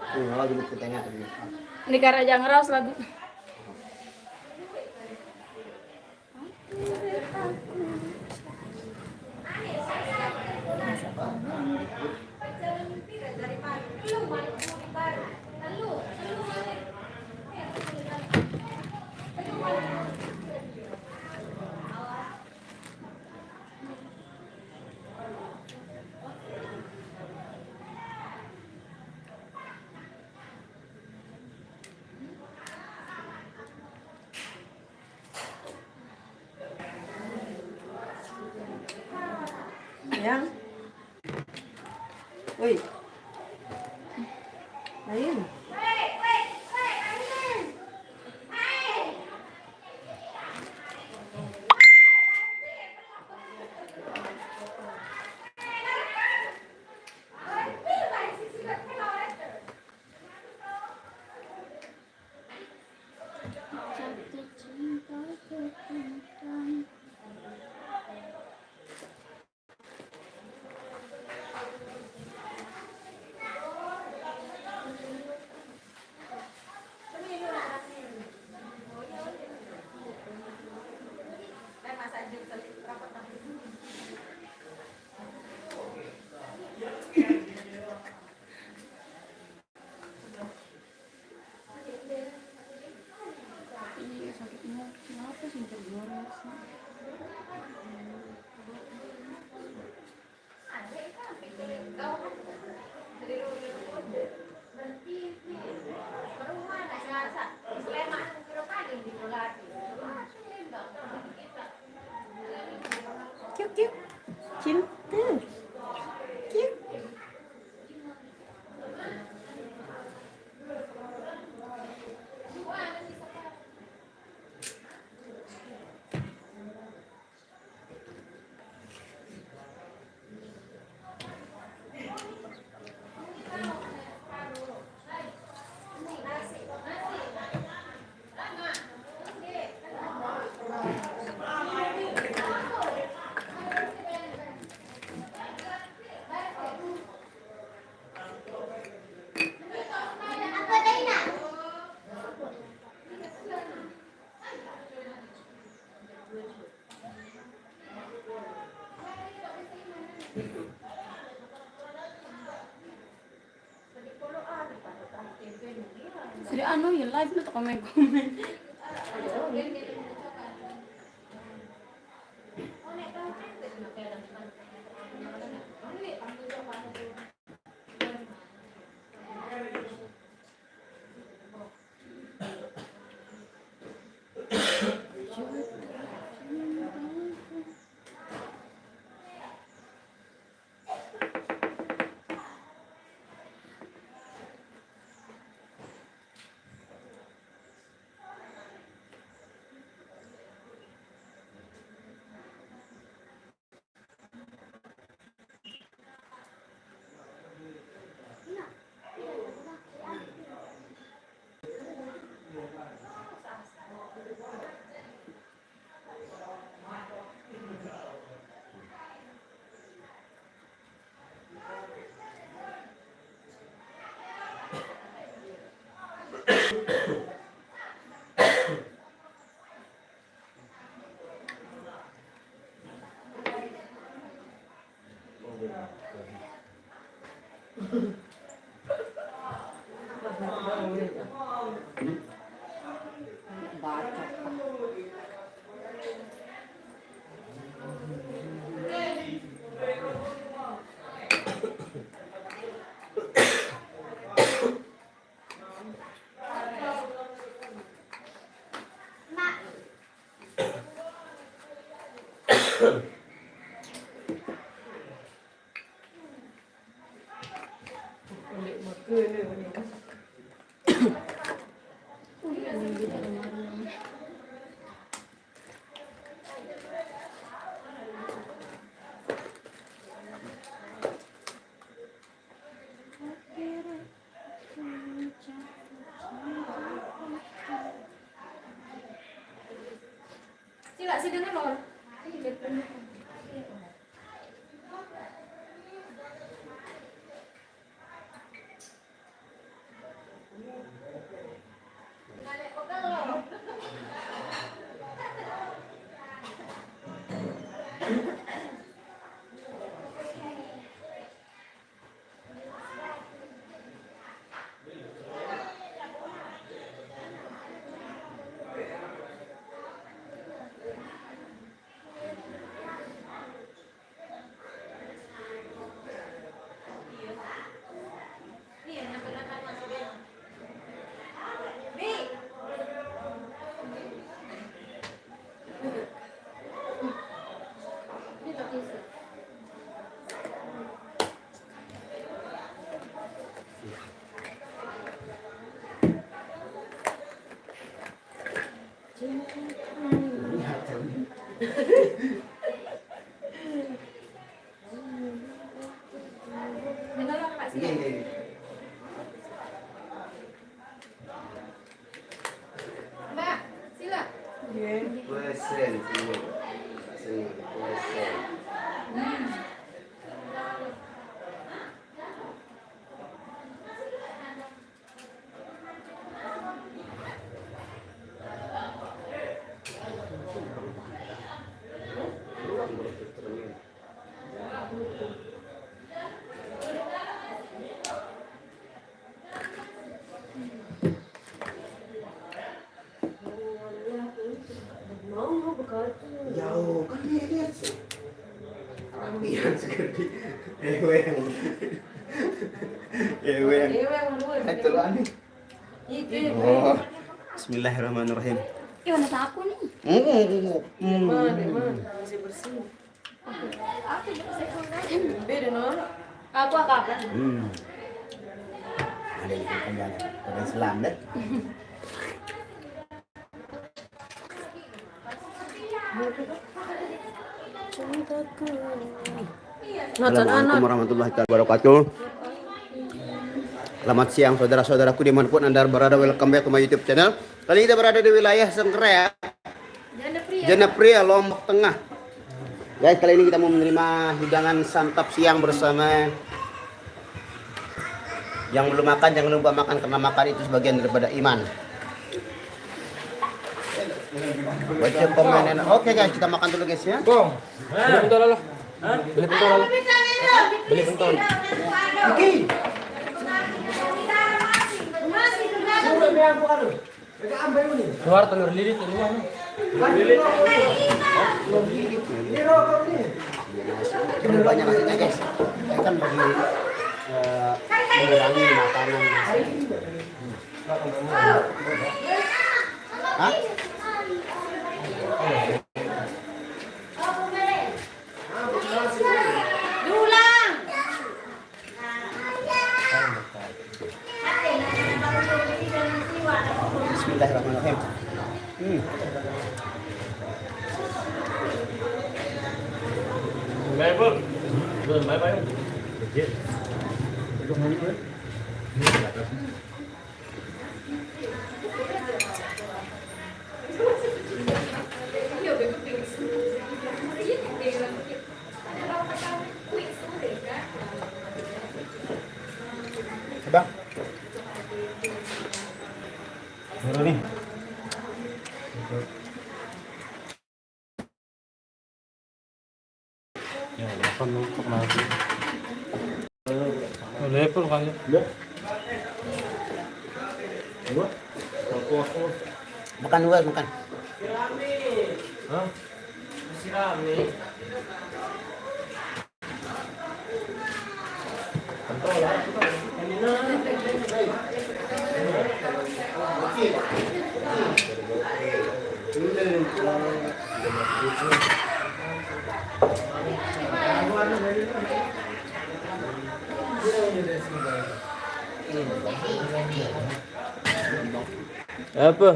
Oh, gitu tengah ini. Di Karaja ngeraus lagu. Yang, woi, lain. Cute, cute. Cinta. Cute. Jadi anu ya live na to komen-komen. Sila sila na lor. Present. Present. Jauh kan lihat sih. Rapian sekali. Eweng. Itu lah nih. Oh. Bismillahirrahmanirrahim. Mana sapu nih? Masih bersih. Aku Beda no. Aku kapan? Ada yang kenyang. Ada Islam deh. Assalamualaikum warahmatullahi wabarakatuh. Selamat siang saudara-saudaraku dimanapun Anda berada. Welcome back to my YouTube channel. Kali ini kita berada di wilayah Sengkrea, Janapria, Lombok Tengah. Guys, kali ini kita mau menerima hidangan santap siang bersama. Yang belum makan jangan lupa makan karena makan itu sebagian daripada iman. Baca komen. Oke guys, kita makan dulu guys ya. Bong, beli pentol lah. Beli pentol lah. Beli pentol. Oke. Keluar telur lilit ini mana? Ini banyak nasinya guys. Saya kan bagi mengurangi makanan nasi. Hah? Bismillahirrahmanirrahim. Bye bye. Bye bye. Bang. Baru nih. Ya, makan untuk nanti. Lepel kali. Makan dulu, makan. Hah? Masih rame. Apa?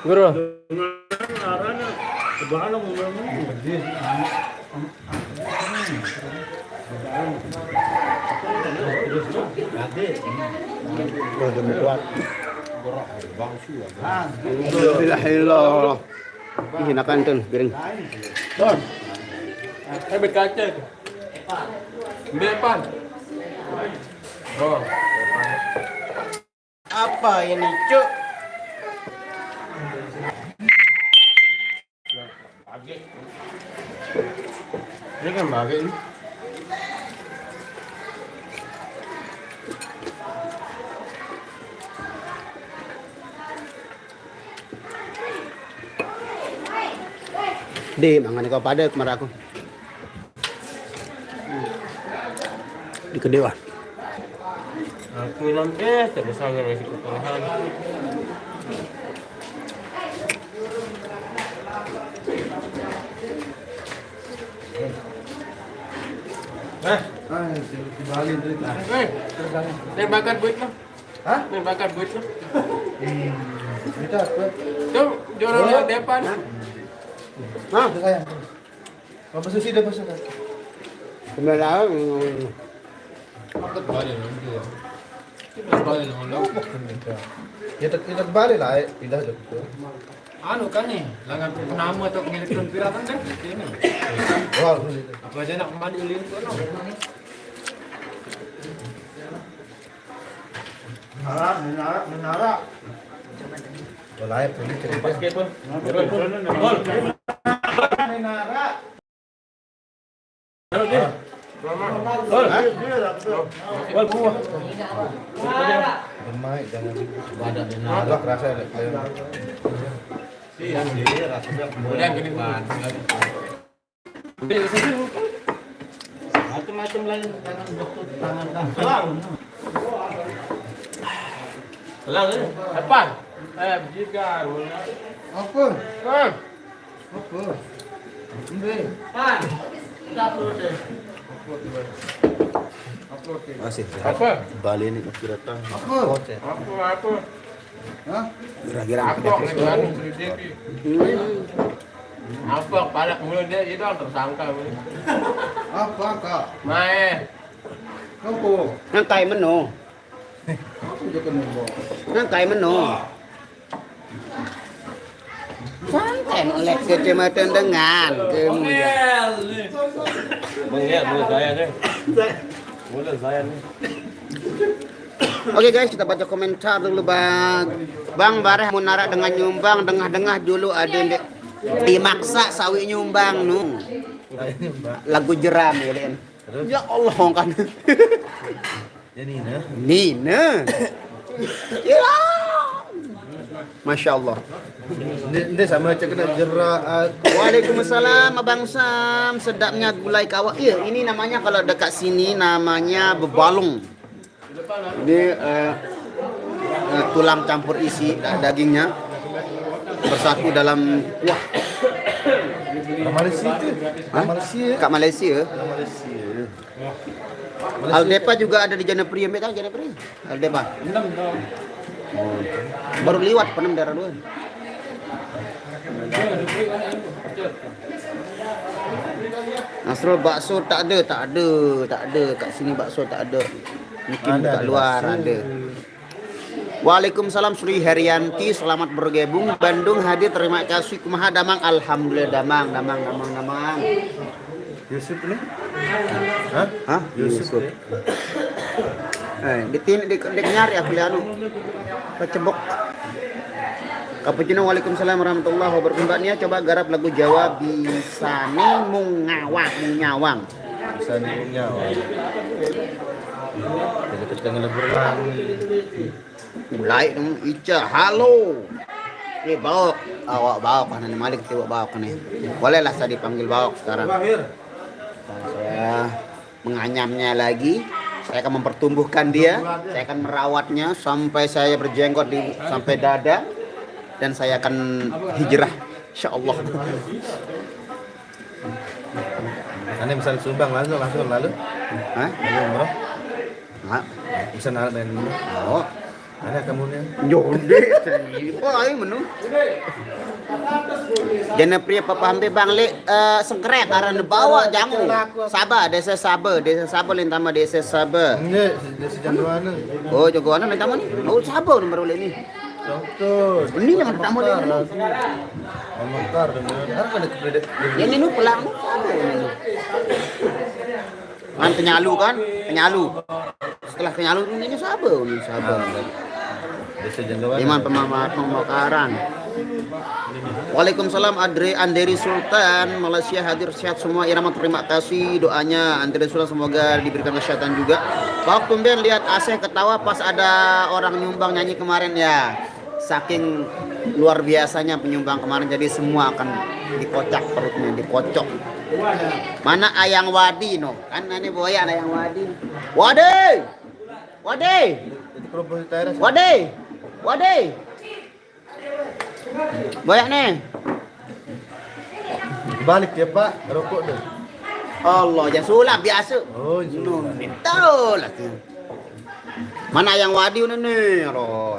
Guru. Alhamdulillah. Ih, enakan tuh, piring. Don. Berkaca. Bepan. Oh. Apa ini, Cuk? Ini kan bagi ini. Di, mangan kau pada kemar aku. Di kedewa. Aku minum terus sangat resiko pengalaman. Ini bakar buit lo. Hah? Ini bakar buit lo. Itu apa? Tuh, jorong depan. Hah? Sayang. Apa susi dah pasal? Kemudian Bakar balik nanti ya. Kita balik lo. Ya tak balik lah, pindah tu. Anu kan nih, langan penamu atau elektron piratan kan? Ini. Wow. Apa aja nak madilin tuh no? Menara. Boleh pilih cerita. Basketball. Menara. Gol buah. Demai jangan ada menara kerasa ada kalian. Iya, rasanya Kemudian gini ban. macam-macam lain jangan bentuk tangan. Selang ni. Depan. Berjigar. Apa? Kan? Apa? Ini. Pan. Masih. Apa? Bali ini kira-kira. Apa? Apa? Hah? Kira-kira. Apa? Apa? Palak mulu dia itu tersangka. Apa kak? Mae. Kau Nang kay man no. Aku juga nunggu. Nang kay man no. Santai oleh kecamatan dengan kemudian. Mengel mulut saya nih. Mulut saya nih. Oke guys, kita baca komentar dulu bang. Bang Bareh Munara dengan nyumbang, dengah-dengah dulu ada yang dimaksa sawi nyumbang nu. Lagu jeram ya Den. Ya Allah kan. Ya Nina. Nina. Ya. Masya Allah. Ini sama cek kena jerak. Waalaikumsalam Abang Sam. Sedapnya gulai kawak. Iya, ini namanya kalau dekat sini namanya bebalung. Ini tulang campur isi dagingnya bersatu dalam kuah. Malaysia tu. Hah? Malaysia. Kat Malaysia. Malaysia. Aldepa juga ada di Janapri. Ambil tahu Janapri? Aldepa. Oh. Baru liwat penem daerah dua. Nasrul bakso tak ada. Kat sini bakso tak ada. Mungkin dekat luar ada. Waalaikumsalam Sri Herianti, selamat bergabung Bandung hadir, terima kasih. Kumaha damang, alhamdulillah damang. Yusuf ni? Hah? Yusuf. Di nyari aku lihat anu. Kecebok. Cappuccino, waalaikumsalam warahmatullahi wabarakatuh. Mbak Nia coba garap lagu Jawa bisa nih nyawang. Bisa diunya. Jadi kita ngelebur lagi. Mulai dong Ica, halo. Bawok, awak bawok kan Malik tiba bawok nih. Bolehlah saya dipanggil bawok sekarang. Saya menganyamnya lagi. Saya akan mempertumbuhkan dia. Saya akan merawatnya sampai saya berjenggot sampai dada. Dan saya akan hijrah, insyaallah. Ane misal Subang langsung lalu. Hah? Lalu umroh. Hah? Bisa nalar dan Oh. Ane kamu ni. Jonde, wah ini menu. Janapria papa hampe bang le sengkrek aran bawa jangu. Sabah, desa Sabah lintama desa Sabah. Ini sejam dua ni. Oh, jagoan lintama ni. Oh, Sabah nomor boleh ni. Contoh. Ini yang tamu ni. Mekar dengan. Harap ada kredit. Yang ni nu pelang nu Sabah ni. Kan penyalu. Setelah penyalu ini Sabah. Desa Janggawan. Iman pemakaran. Waalaikumsalam Anderi Sultan Malaysia hadir sehat semua. Irama terima kasih doanya Anderi Sultan, semoga diberikan kesehatan juga. Pak tumben lihat Aseh ketawa pas ada orang nyumbang nyanyi kemarin ya. Saking luar biasanya penyumbang kemarin, jadi semua akan dikocak perutnya, dikocok. Mana Ayang Wadi no? Kan ini boyan Ayang Wadi. Wadi. Banyak nih. Balik ya Pak, rokok tu. Allah, jangan sulap biasa. Oh, sulap. Betul lah tu. Mana yang wadi ni? Roh.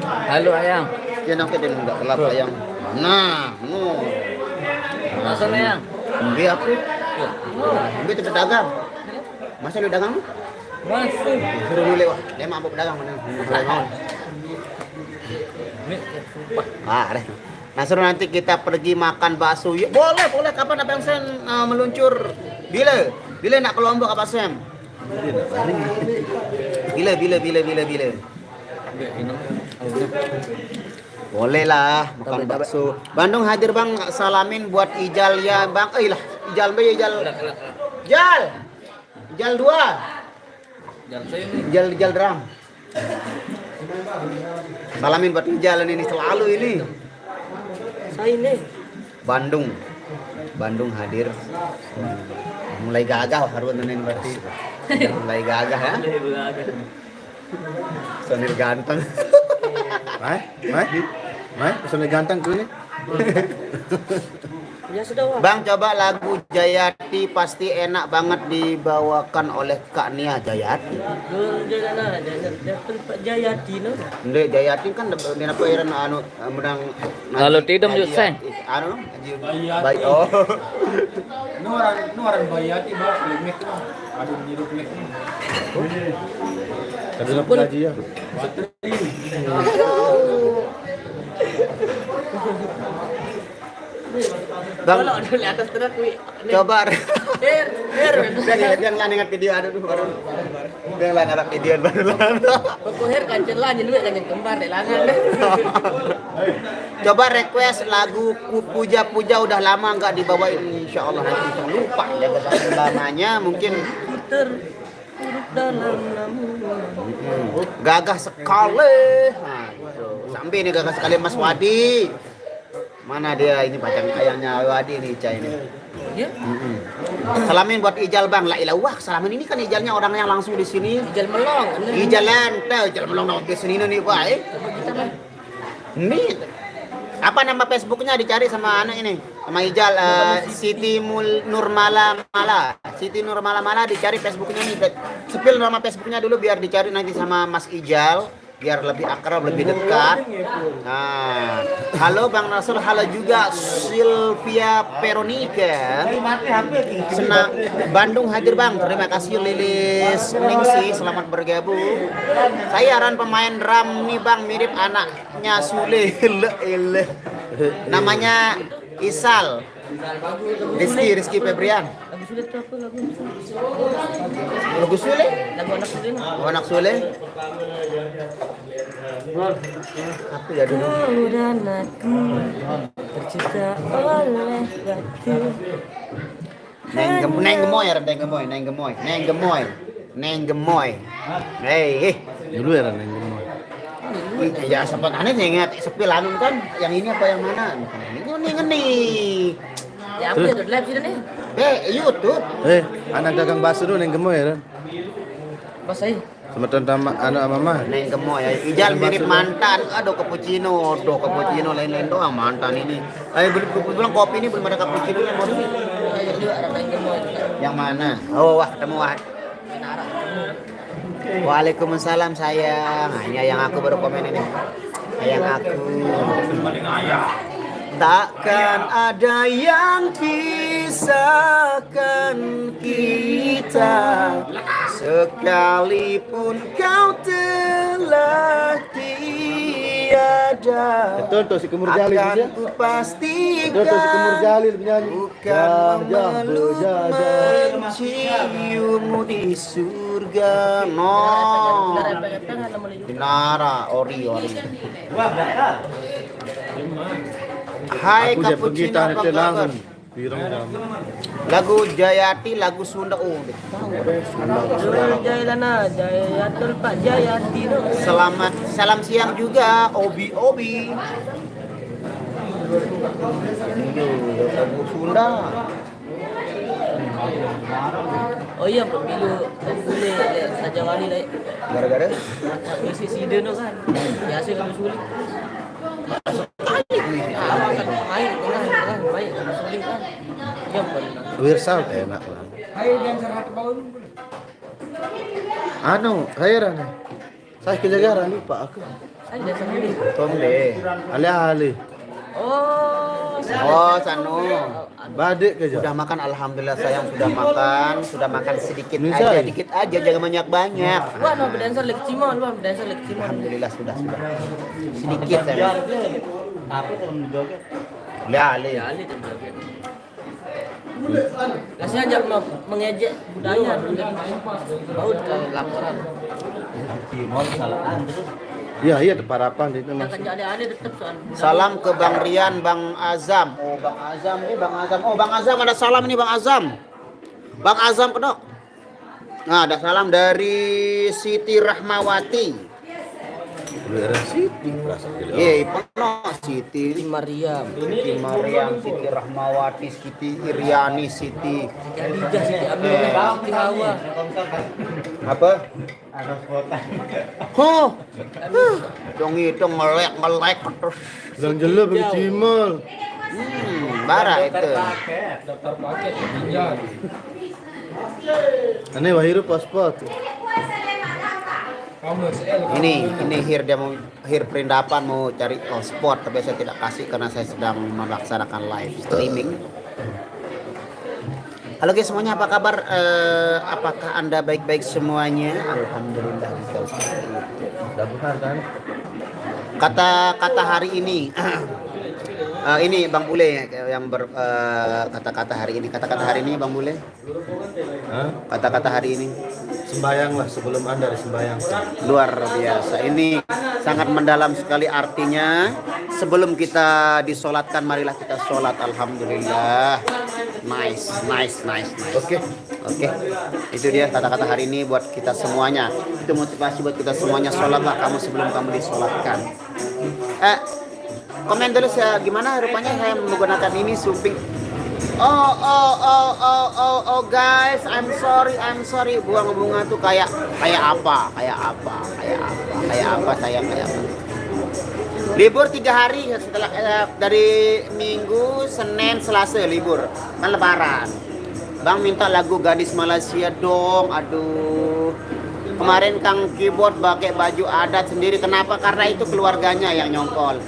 Halo Ayang. Dia nak kita enggak gelap ayang. Nah, no. Masa Ayang? Ambil aku. Ambil tu pedagang. Masa lu dagang? Masuk. Suruh dulu wah. Dia mabuk dagang mana? Ini sumpah. Deh. Nah, suruh nanti kita pergi makan bakso. Ya, boleh. Kapan Abang Sam meluncur? Bila nak ke Lombok Abang Sam? Bila. Ini. Boleh lah makan bakso. Bandung hadir Bang, salamin buat Ijal ya Bang. Ijal B Ijal. Ijal 2. Jangan saya ini. Ijal drum. Salamin buat Ijal ini selalu ini. Saya ini. Bandung hadir. Mulai gagah Harun ini berarti. Mulai gagah ya. Sonir ganteng. Mai, personil ganteng tuh nih. Ya sudah, Wak. Bang, coba lagu Jayati pasti enak banget dibawakan oleh Kak Nia Jayati. Jayati no. Ndek Jayati kan dina pairan anu menang. Kalau tidak Haji- Yuseng. Anu Bayati. Oh. Nuaran bayati ba limit na. Aduh nyirup limit. Tadi lah gaji ya. Bang, Kalau di atas terak wi. coba Her. yang lain ingat video ada dulu baru. Yang lain ada video baru. Pokok her kancen lah nyeluit kancen kembar deh langan deh. Coba request lagu Puja-Puja udah lama nggak dibawain, insya Allah nanti saya lupa jaga satu lamanya mungkin Teruruk dalam namun. gagah sekali. Nah, gitu. Sampai ini gagah sekali Mas Wadi. Mana dia ini pacar ayahnya Wadi nih Ica ini. Ya. Salamin buat Ijal Bang. La ilah wah, salamin ini kan Ijalnya orangnya langsung di sini. Ijal melong. Ijalan, Ijal melong di sini nih Pak. Ini apa nama Facebooknya dicari sama anak ini sama Ijal Siti Nurmala dicari Facebooknya nih sepil nama Facebooknya dulu biar dicari nanti sama Mas Ijal biar lebih akrab lebih dekat. Nah, halo Bang Rasul, halo juga Sylvia Veronica. Senang Bandung hadir Bang, terima kasih Lilis Ningsi, selamat bergabung. Saya Ran pemain drum nih Bang, mirip anaknya Sule. Namanya Isal. Rizky Febrian. Lagu sulit tuh apa lagu? Lagu Sule? Lagu anak sulit. Anak Sule? Apa ya dulu? Kau dan aku tercipta oleh batu. Neng gemoy. Hei. Dulu ya Ran yang gemoy. Ya sempat aneh ingat sepil anu kan, yang ini apa yang mana? Ini. Ya apa itu live sini nih? YouTube. Anak dagang bakso dulu yang gemoy ya Ran. Pas saya. Semeton sama anak mama. Neng gemoy. Ijal mirip mantan. Aduh cappuccino lain-lain doang mantan ini. Ayo bilang kopi ini belum ada cappuccino-nya mau ini. Juga ada main game Yang mana? Oh, wah ketemu wah. Waalaikumsalam sayang. Hanya yang aku baru komen ini. Sayang aku. Takkan ada yang pisahkan kita, sekalipun kau telah tiada. Betul tuh si Kumur Jali Akan ya. ku pastikan Betul tuh si Kumur Jali lebih nyanyi. bukan memeluk menciummu di surga. No. Dinara ori. Hai Aku dia pergi Cappuccino, tahan apa itu kabar? langsung. Pirang jam. Lagu Jayati, lagu Sunda. Oh, Jayatul Pak Jayati no. salam siang juga Obi. Lagu Sunda. Oh iya pemilu boleh saja wali lah. Gara-gara Misi side no kan. Biasa kami sulit. Main sulit kan. Ya Wirsal enak lah. Anu, saya Ran. Saya kejagaan lupa aku. Saya dah sendiri. Tom deh. Ali. Oh, Sanu. Badik ke Sudah makan, alhamdulillah sayang sudah makan sedikit Ini aja, saya. dikit aja, jangan banyak-banyak. Luan mau berdansa lek cimon, luan berdansa lek cimon. Alhamdulillah sudah. Sedikit saya. Apa kalau menjoget? Ya, Ya, Ali dan joget. Kasih aja mengejek budaya baut ke laporan. Timon salaan terus. Iya, parapan itu Kita Mas. kerja ada tetap soal. Salam ke Bang Rian, Bang Azam. Oh, Bang Azam nih, Bang Azam. Oh, Bang Azam ada salam nih, Bang Azam. Bang Azam kedok. Nah, ada salam dari Siti Rahmawati. Daerah Siti. Penuh Siti. Siti Mariam. Siti Mariam, Siti Rahmawati, Siti Iriani, Siti Khadijah, Siti Aminah, Siti Hawa. apa? Huh. Dong itu melek terus. Yang jelas bagi Cimol. Bara itu. Daftar paket pinjam. Aneh Wahiru paspor. Kamu SL. Ini Hir Perindapan mau cari spot, tapi saya tidak kasih karena saya sedang melaksanakan live streaming. Halo guys semuanya, apa kabar? Apakah Anda baik-baik semuanya? Alhamdulillah. Dabuhan kan? Kata-kata hari ini. Ini Bang Bule yang kata-kata hari ini. Kata-kata hari ini Bang Bule. Hah? Kata-kata hari ini Sembayanglah sebelum Anda disembayang. luar biasa. Ini sangat mendalam sekali artinya. Sebelum kita disolatkan, marilah kita sholat. Alhamdulillah. Nice. Oke. Itu dia kata-kata hari ini buat kita semuanya. Itu motivasi buat kita semuanya. Sholatlah kamu sebelum kamu disolatkan. Komen dulu saya gimana rupanya saya menggunakan ini sumping. Oh guys, I'm sorry. Bunga tuh kayak apa sayang. Libur 3 hari setelah dari Minggu, Senin, Selasa libur. Kan lebaran. Bang minta lagu Gadis Malaysia dong. Aduh. Kemarin Kang Keyboard pakai baju adat sendiri. Kenapa? Karena itu keluarganya yang nyongkol.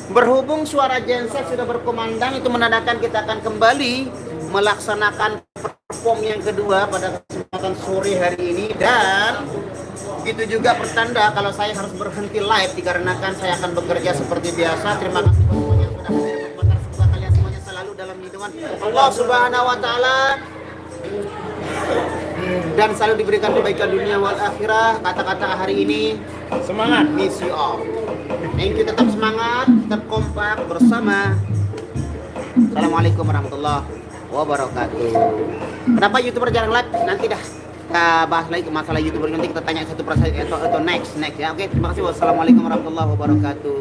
Berhubung suara genset sudah berkumandang, itu menandakan kita akan kembali melaksanakan perform yang kedua pada kesempatan sore hari ini, dan itu juga pertanda kalau saya harus berhenti live dikarenakan saya akan bekerja seperti biasa. Terima kasih semuanya sudah menonton. Semoga kalian semuanya selalu dalam lindungan Allah Subhanahu wa taala dan selalu diberikan kebaikan dunia wal akhirah. Kata-kata hari ini semangat, miss you all. Thank you, tetap semangat, tetap kompak bersama. Assalamualaikum warahmatullahi wabarakatuh. Kenapa YouTuber jarang live? Nanti dah kita bahas lagi masalah YouTuber, nanti kita tanya satu persatu atau next ya. Oke, terima kasih. Wassalamualaikum warahmatullahi wabarakatuh.